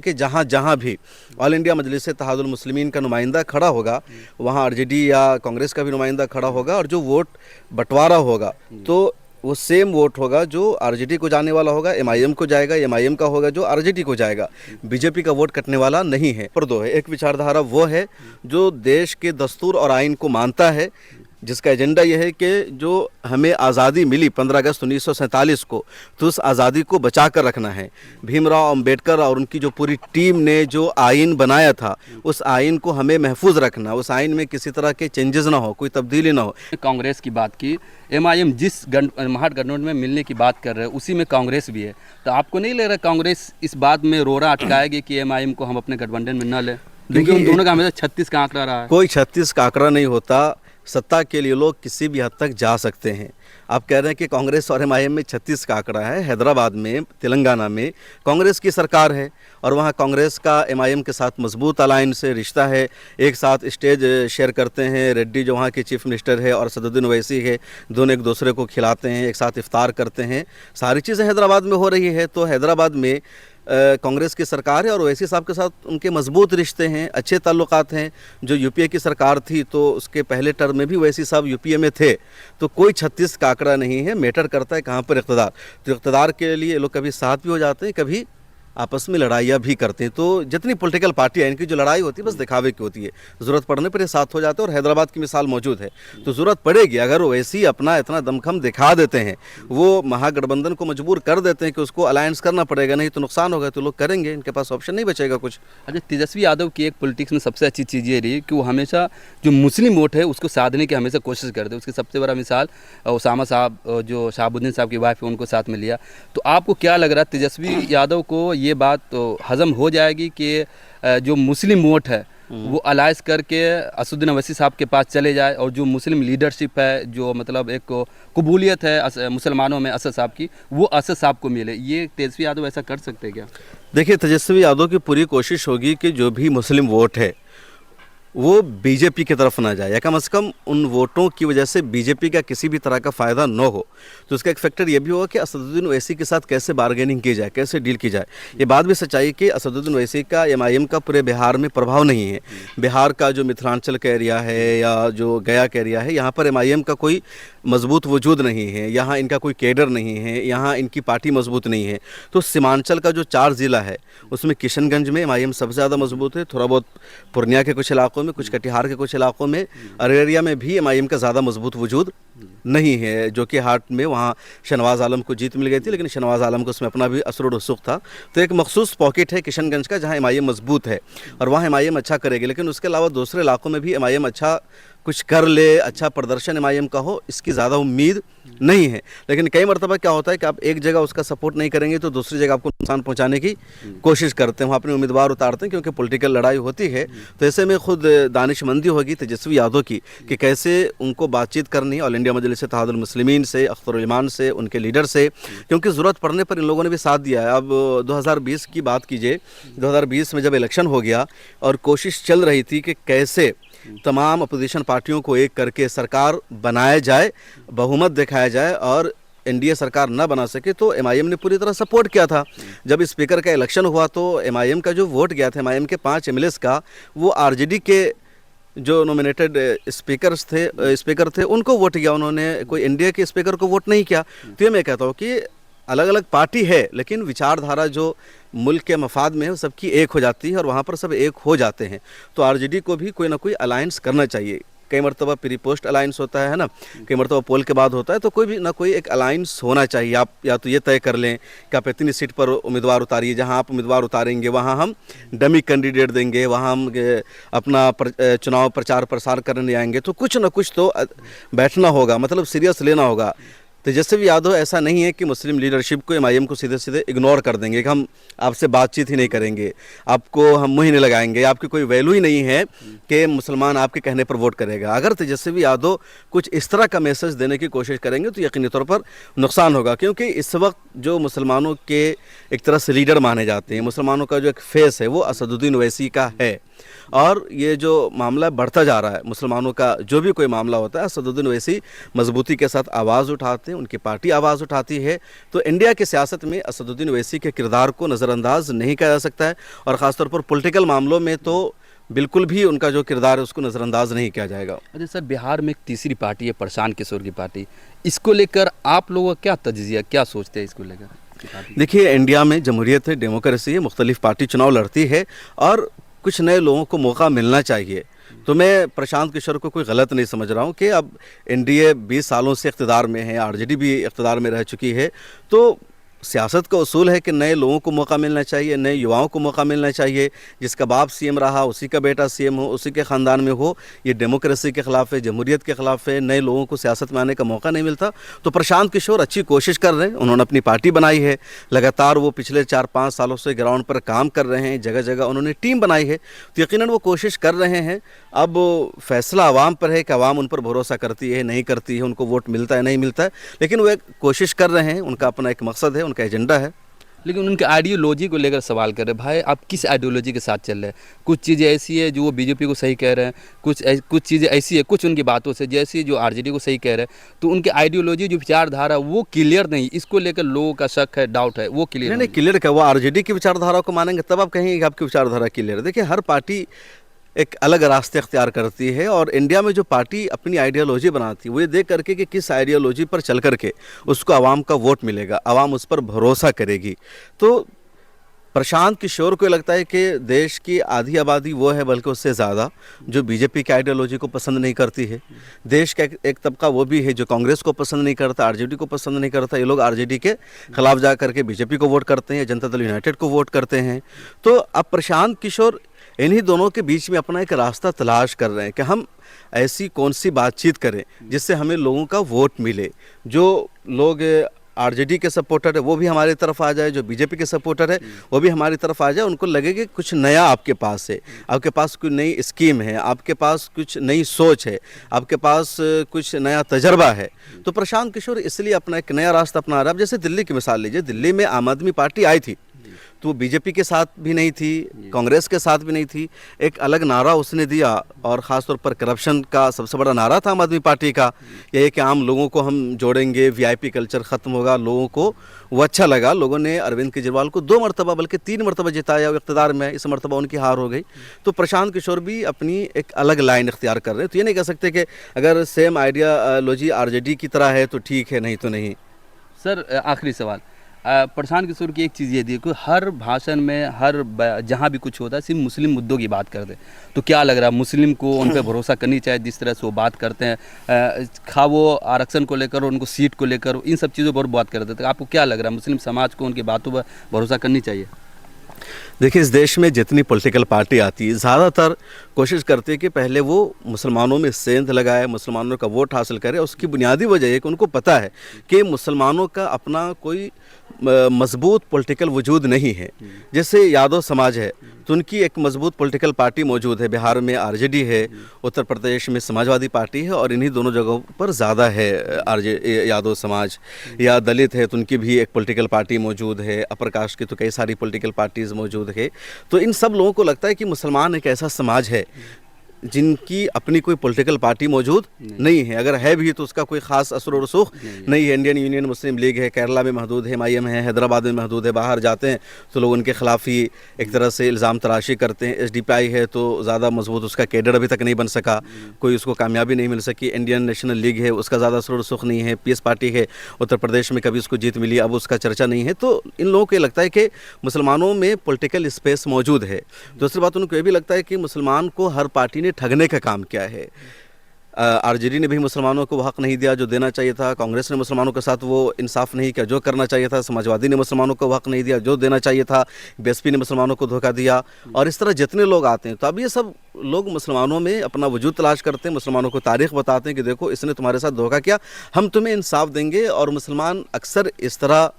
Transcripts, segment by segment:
कि जहाँ जहाँ भी ऑल इंडिया मजलिस इत्तेहादुल मुस्लिमीन का नुमाइंदा खड़ा होगा वहाँ आरजेडी या कांग्रेस का भी नुमाइंदा खड़ा होगा और जो वोट बंटवारा होगा तो वो सेम वोट होगा जो आरजेडी को जाने वाला होगा एमआईएम को जाएगा, एमआईएम का होगा जो आरजेडी को जाएगा। बीजेपी का वोट कटने वाला नहीं है। पर दो है, एक विचारधारा वो है जो देश के दस्तूर और आइन को मानता है, जिसका एजेंडा यह है कि जो हमें आज़ादी मिली 15 अगस्त 1947 को, तो उस आज़ादी को बचा कर रखना है। भीमराव अंबेडकर और उनकी जो पूरी टीम ने जो आइन बनाया था उस आइन को हमें महफूज रखना, उस आइन में किसी तरह के चेंजेस ना हो, कोई तब्दीली ना हो। कांग्रेस की बात की, एमआईएम जिस महागठबंधन में मिलने की बात कर रहे हैं उसी में कांग्रेस भी है, तो आपको नहीं लग रहा कांग्रेस इस बात में रोड़ा अटकाएगी कि एमआईएम को हम अपने गठबंधन में न लें? क्योंकि उन दोनों का हमेशा 36 का आंकड़ा रहा है। कोई 36 का आंकड़ा नहीं होता। सत्ता के लिए लोग किसी भी हद तक जा सकते हैं। आप कह रहे हैं कि कांग्रेस और एमआईएम में 36 का आंकड़ा है। हैदराबाद में, तेलंगाना में कांग्रेस की सरकार है और वहाँ कांग्रेस का एमआईएम के साथ मजबूत अलायंस से रिश्ता है। एक साथ स्टेज शेयर करते हैं। रेड्डी जो वहाँ के चीफ मिनिस्टर है और असदुद्दीन ओवैसी है, दोनों एक दूसरे को खिलाते हैं, एक साथ इफ्तार करते हैं। सारी चीज़ें हैदराबाद में हो रही है। तो हैदराबाद में कांग्रेस की सरकार है और ओवैसी साहब के साथ उनके मजबूत रिश्ते हैं, अच्छे ताल्लुकात हैं। जो यूपीए की सरकार थी तो उसके पहले टर्म में भी ओवैसी साहब यूपीए में थे। तो कोई 36 का आंकड़ा नहीं है। मैटर करता है कहाँ पर इक़्तिदार। तो इक़्तिदार के लिए लोग कभी साथ भी हो जाते हैं, कभी आपस में लड़ाइयाँ भी करते हैं। तो जितनी पॉलिटिकल पार्टी है इनकी जो लड़ाई होती है बस दिखावे की होती है। ज़रूरत पड़ने पर ये साथ हो जाते हैं और हैदराबाद की मिसाल मौजूद है। तो ज़रूरत पड़ेगी, अगर ओवैसी अपना इतना दमखम दिखा देते हैं, वो महागठबंधन को मजबूर कर देते हैं कि उसको अलायंस करना पड़ेगा, नहीं तो नुकसान होगा, तो लोग करेंगे। इनके पास ऑप्शन नहीं बचेगा कुछ। अच्छा, तेजस्वी यादव की एक पॉलिटिक्स में सबसे अच्छी चीज़ ये रही कि वो हमेशा जो मुस्लिम वोट है उसको साधने की हमेशा कोशिश करते हैं। उसकी सबसे बड़ा मिसाल उसामा साहब, जो शहाबुद्दीन साहब की वाइफ है, उनको साथ में लिया। तो आपको क्या लग रहा है तेजस्वी यादव को ये बात तो हजम हो जाएगी कि जो मुस्लिम वोट है वो अलायंस करके असदुद्दीन ओवैसी साहब के पास चले जाए और जो मुस्लिम लीडरशिप है, जो मतलब एक कबूलियत है मुसलमानों में असद साहब की, वो असद साहब को मिले? ये तेजस्वी यादव ऐसा कर सकते हैं क्या? देखिए, तेजस्वी यादव की पूरी कोशिश होगी कि जो भी मुस्लिम वोट है वो बीजेपी की तरफ ना जाए, या कम से कम उन वोटों की वजह से बीजेपी का किसी भी तरह का फ़ायदा न हो। तो उसका एक फैक्टर ये भी होगा कि असदुद्दीन ओवैसी के साथ कैसे बार्गेनिंग की जाए, कैसे डील की जाए। ये बात भी सच्चाई कि असदुद्दीन ओवैसी का एमआईएम का पूरे बिहार में प्रभाव नहीं है। बिहार का जो मिथिलांचल का एरिया है या जो गया का एरिया है, यहाँ पर एमआईएम का कोई मजबूत वजूद नहीं है। यहाँ इनका कोई कैडर नहीं है, यहाँ इनकी पार्टी मजबूत नहीं है। तो सीमांचल का जो 4 ज़िला है उसमें किशनगंज में एमआईएम सबसे ज़्यादा मजबूत है। थोड़ा बहुत पूर्णिया के कुछ इलाकों में, कुछ कटिहार के कुछ इलाकों में, अररिया में भी एमआईएम का ज़्यादा मजबूत वजूद नहीं है। जो कि हाट में वहाँ शहनवाज आलम को जीत मिल गई थी, लेकिन शहनवाज आलम को उसमें अपना भी असर और रसूख था। तो एक मखसूस पॉकेट है किशनगंज का जहाँ एमआईएम मजबूत है और वहाँ एमआईएम अच्छा करेगी। लेकिन उसके अलावा दूसरे इलाकों में भी एमआईएम अच्छा कुछ कर ले, अच्छा प्रदर्शन एमआईएम का हो, इसकी ज़्यादा उम्मीद नहीं है। लेकिन कई मरतबा क्या होता है कि आप एक जगह उसका सपोर्ट नहीं करेंगे तो दूसरी जगह आपको नुकसान पहुंचाने की कोशिश करते हैं, वहाँ अपने उम्मीदवार उतारते हैं, क्योंकि पॉलिटिकल लड़ाई होती है। तो ऐसे में खुद दानिशमंदी होगी तेजस्वी यादव की कि कैसे उनको बातचीत करनी है ऑल इंडिया मजलिस इत्तेहादुल मुस्लिमीन से, अख्तर इमान से, उनके लीडर से, क्योंकि ज़रूरत पड़ने पर इन लोगों ने भी साथ दिया है। अब 2020 की बात कीजिए, 2020 में जब इलेक्शन हो गया और कोशिश चल रही थी कि कैसे तमाम अपोजिशन पार्टियों को एक करके सरकार बनाया जाए, बहुमत दिखाया जाए और एनडीए सरकार न बना सके, तो एमआईएम ने पूरी तरह सपोर्ट किया था। जब स्पीकर का इलेक्शन हुआ तो एमआईएम का जो वोट गया था, एमआईएम के 5 एमएलएस का, वो आरजेडी के जो नॉमिनेटेड स्पीकर थे उनको वोट किया उन्होंने, कोई एनडीए के स्पीकर को वोट नहीं किया। तो ये मैं कहता हूँ कि अलग अलग पार्टी है लेकिन विचारधारा जो मुल्क के मफाद में है वो सबकी एक हो जाती है और वहाँ पर सब एक हो जाते हैं। तो आरजेडी को भी कोई ना कोई अलायंस करना चाहिए। कई मरतबा प्री पोस्ट अलायंस होता है ना, कई मरतबा पोल के बाद होता है। तो कोई भी ना कोई एक अलायंस होना चाहिए। आप या तो ये तय कर लें कि आप इतनी सीट पर उम्मीदवार उतारिए, जहां आप उम्मीदवार उतारेंगे वहां हम डमी कैंडिडेट देंगे, वहां हम अपना चुनाव प्रचार प्रसार करने आएंगे। तो कुछ ना कुछ तो बैठना होगा, मतलब सीरियस लेना होगा। तेजस्वी यादव ऐसा नहीं है कि मुस्लिम लीडरशिप को, एमआईएम को सीधे सीधे इग्नोर कर देंगे कि हम आपसे बातचीत ही नहीं करेंगे, आपको हम मुँह ही नहीं लगाएंगे, आपकी कोई वैल्यू ही नहीं है कि मुसलमान आपके कहने पर वोट करेगा। अगर तेजस्वी यादव कुछ इस तरह का मैसेज देने की कोशिश करेंगे तो यकीनी तौर पर नुकसान होगा, क्योंकि इस वक्त जो मुसलमानों के एक तरह से लीडर माने जाते हैं, मुसलमानों का जो एक फेस है वो असदुद्दीन ओवैसी का है। और ये जो मामला बढ़ता जा रहा है मुसलमानों का, जो भी कोई मामला होता है असदुद्दीन ओवैसी मजबूती के साथ आवाज़ उठाते हैं, उनकी पार्टी आवाज़ उठाती है। तो इंडिया की सियासत में असदुद्दीन ओवैसी के किरदार को नज़रअंदाज नहीं किया जा सकता है, और ख़ासतौर पर पॉलिटिकल मामलों में तो बिल्कुल भी उनका जो किरदार है उसको नज़रअंदाज नहीं किया जाएगा। अच्छा सर, बिहार में एक तीसरी पार्टी है प्रशांत किशोर की पार्टी, इसको लेकर आप लोगों का क्या तजिया, क्या सोचते हैं इसको लेकर? देखिए, इंडिया में जमहूरियत है, डेमोक्रेसी है, मुख्तलिफ पार्टी चुनाव लड़ती है और कुछ नए लोगों को मौका मिलना चाहिए। तो मैं प्रशांत किशोर को कोई गलत नहीं समझ रहा हूँ कि अब एनडीए 20 सालों से इक़्तिदार में है, आरजेडी भी इक़्तिदार में रह चुकी है, तो सियासत का उसूल है कि नए लोगों को मौका मिलना चाहिए, नए युवाओं को मौका मिलना चाहिए। जिसका बाप सीएम रहा उसी का बेटा सीएम हो, उसी के ख़ानदान में हो, ये डेमोक्रेसी के ख़िलाफ़ है, जमहूरियत के ख़िलाफ़ है। नए लोगों को सियासत में आने का मौका नहीं मिलता। तो प्रशांत किशोर अच्छी कोशिश कर रहे हैं, उन्होंने अपनी पार्टी बनाई है, लगातार वो पिछले 4-5 सालों से ग्राउंड पर काम कर रहे हैं, जगह जगह उन्होंने टीम बनाई है, तो यकीनन वो कोशिश कर रहे हैं। अब फैसला आवाम पर है कि आवाम उन पर भरोसा करती है नहीं करती है, उनको वोट मिलता है नहीं मिलता है, लेकिन वो एक कोशिश कर रहे हैं, उनका अपना एक मकसद है, उनका एजेंडा है। लेकिन उनके आइडियोलॉजी को लेकर सवाल कर रहे हैं, भाई आप किस आइडियोलॉजी के साथ चल रहे हैं? कुछ चीज़ें ऐसी है जो वो बीजेपी को सही कह रहे हैं, कुछ चीज़ें ऐसी है कुछ उनकी बातों से जैसी जो आरजेडी को सही कह रहे हैं, तो उनके आइडियोलॉजी जो विचारधारा वो क्लियर नहीं, इसको लेकर लोगों का शक है, डाउट है, वो क्लियर नहीं क्लियर क्या, वो आरजेडी की विचारधारा को मानेंगे तब आप कहेंगे कि आपकी विचारधारा क्लियर है। देखिए, हर पार्टी एक अलग रास्ते अख्तियार करती है, और इंडिया में जो पार्टी अपनी आइडियोलॉजी बनाती है वो ये देख करके कि किस आइडियोलॉजी पर चल करके उसको आवाम का वोट मिलेगा, आवाम उस पर भरोसा करेगी। तो प्रशांत किशोर को लगता है कि देश की आधी आबादी वो है, बल्कि उससे ज़्यादा, जो बीजेपी की आइडियोलॉजी को पसंद नहीं करती है। देश का एक तबका वो भी है जो कांग्रेस को पसंद नहीं करता, आरजेडी को पसंद नहीं करता। ये लोग आरजेडी के खिलाफ जा करके बीजेपी को वोट करते हैं, जनता दल यूनाइटेड को वोट करते हैं। तो अब प्रशांत किशोर इन्हीं दोनों के बीच में अपना एक रास्ता तलाश कर रहे हैं कि हम ऐसी कौन सी बातचीत करें जिससे हमें लोगों का वोट मिले। जो लोग आरजेडी के सपोर्टर है वो भी हमारी तरफ आ जाए, जो बीजेपी के सपोर्टर है वो भी हमारी तरफ आ जाए, उनको लगे कि कुछ नया आपके पास है, आपके पास कोई नई स्कीम है, आपके पास कुछ नई सोच है, आपके पास कुछ नया तजर्बा है। तो प्रशांत किशोर इसलिए अपना एक नया रास्ता अपना रहा है। अब जैसे दिल्ली की मिसाल लीजिए, दिल्ली में आम आदमी पार्टी आई थी तो वो बीजेपी के साथ भी नहीं थी, कांग्रेस के साथ भी नहीं थी, एक अलग नारा उसने दिया, और ख़ास तौर पर करप्शन का सबसे बड़ा नारा था आम आदमी पार्टी का, यह है कि आम लोगों को हम जोड़ेंगे, वीआईपी कल्चर ख़त्म होगा। लोगों को वो अच्छा लगा, लोगों ने अरविंद केजरीवाल को 2 मरतबा बल्कि 3 मरतबा जिताया, वो इक़्तिदार में, इस मरतबा उनकी हार हो गई। तो प्रशांत किशोर भी अपनी एक अलग लाइन इख्तियार कर रहे हैं। तो ये नहीं कह सकते कि अगर सेम आइडियालॉजी आरजेडी की तरह है तो ठीक है, नहीं तो नहीं। सर आखिरी सवाल, प्रशांत किशोर की एक चीज़ ये थी कि हर भाषण में जहाँ भी कुछ होता है सिर्फ मुस्लिम मुद्दों की बात करते हैं, तो क्या लग रहा है मुस्लिम को उन पर भरोसा करनी चाहिए जिस तरह से वो बात करते हैं, खा वो आरक्षण को लेकर, उनको सीट को लेकर, इन सब चीज़ों पर बात करते थे। आपको क्या लग रहा है मुस्लिम समाज को उनकी बातों पर भरोसा करनी चाहिए? देखिए, इस देश में जितनी पॉलिटिकल पार्टी आती है ज़्यादातर कोशिश करती है कि पहले वो मुसलमानों में सेंध लगाए, मुसलमानों का वोट हासिल करे। उसकी बुनियादी वजह है कि उनको पता है कि मुसलमानों का अपना कोई मजबूत पॉलिटिकल वजूद नहीं है। जैसे यादव समाज है तो उनकी एक मजबूत पॉलिटिकल पार्टी मौजूद है, बिहार में आरजेडी है, उत्तर प्रदेश में समाजवादी पार्टी है, और इन्हीं दोनों जगहों पर ज़्यादा है यादव समाज। या दलित है तो उनकी भी एक पॉलिटिकल पार्टी मौजूद है, अपर कास्ट की तो कई सारी पॉलिटिकल पार्टीज़ मौजूद है। तो इन सब लोगों को लगता है कि मुसलमान एक ऐसा समाज है जिनकी अपनी कोई पॉलिटिकल पार्टी मौजूद नहीं है, अगर है भी तो उसका कोई ख़ास असर और रसूख नहीं है। इंडियन यूनियन मुस्लिम लीग है, केरला में महदूद है, MIM है, हैदराबाद में महदूद है। बाहर जाते हैं तो लोग उनके ख़िलाफ़ ही एक तरह से इल्ज़ाम तराशी करते हैं। SDPI है तो ज़्यादा मजबूत उसका कैडर अभी तक नहीं बन सका, कोई उसको कामयाबी नहीं मिल सकी। इंडियन नेशनल लीग है, उसका ज़्यादा असर रसूख नहीं है। PS पार्टी है, उत्तर प्रदेश में कभी उसको जीत मिली, अब उसका चर्चा नहीं है। तो इन लोगों को लगता है कि मुसलमानों में पॉलिटिकल स्पेस मौजूद है। दूसरी बात, उनको ये भी लगता है कि मुसलमान को हर पार्टी ने ठगने का काम क्या है। आरजेडी ने भी मुसलमानों को वो हक़ नहीं दिया जो देना चाहिए था, कांग्रेस ने मुसलमानों के साथ वो इंसाफ नहीं किया जो करना चाहिए था, समाजवादी ने मुसलमानों को वो हक़ नहीं दिया जो देना चाहिए था, BSP ने मुसलमानों को धोखा दिया, और इस तरह जितने लोग आते हैं तो अब ये सब लोग मुसलमानों में अपना वजूद तलाश करते हैं, मुसलमानों को तारीख़ बताते हैं कि देखो इसने तुम्हारे साथ धोखा किया, हम तुम्हें इंसाफ देंगे। और मुसलमान अक्सर इस तरह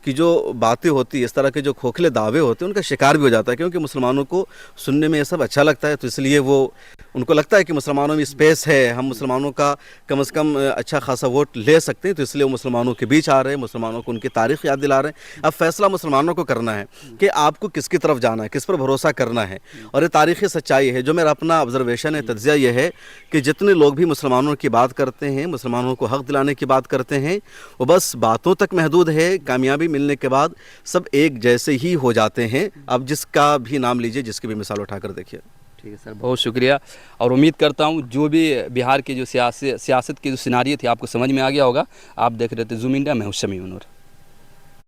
कि जो बातें होती है, इस तरह के जो खोखले दावे होते हैं, उनका शिकार भी हो जाता है, क्योंकि मुसलमानों को सुनने में ये सब अच्छा लगता है, तो इसलिए वो उनको लगता है कि मुसलमानों में स्पेस है, हम मुसलमानों का कम से कम अच्छा खासा वोट ले सकते हैं, तो इसलिए वो मुसलमानों के बीच आ रहे हैं, मुसलमानों को उनकी तारीख याद दिला रहे हैं। अब फैसला मुसलमानों को करना है कि आपको किसकी तरफ जाना है, किस पर भरोसा करना है। और ये तारीख़ी सच्चाई है, जो मेरा अपना ऑब्जर्वेशन है, तज्ज़िया ये है कि जितने लोग भी मुसलमानों की बात करते हैं, मुसलमानों को हक़ दिलाने की बात करते हैं, वो बस बातों तक महदूद है। कामयाबी मिलने के बाद सब एक जैसे ही हो जाते हैं। अब जिसका भी नाम लीजिए, जिसकी भी मिसाल उठाकर देखिए। ठीक है सर, बहुत शुक्रिया। और उम्मीद करता हूँ जो भी बिहार की जो सियासत की जो सिनारियो थी आपको समझ में आ गया होगा। आप देख रहे थे ज़ूम इंडिया, मैं हूं शमी मनूर।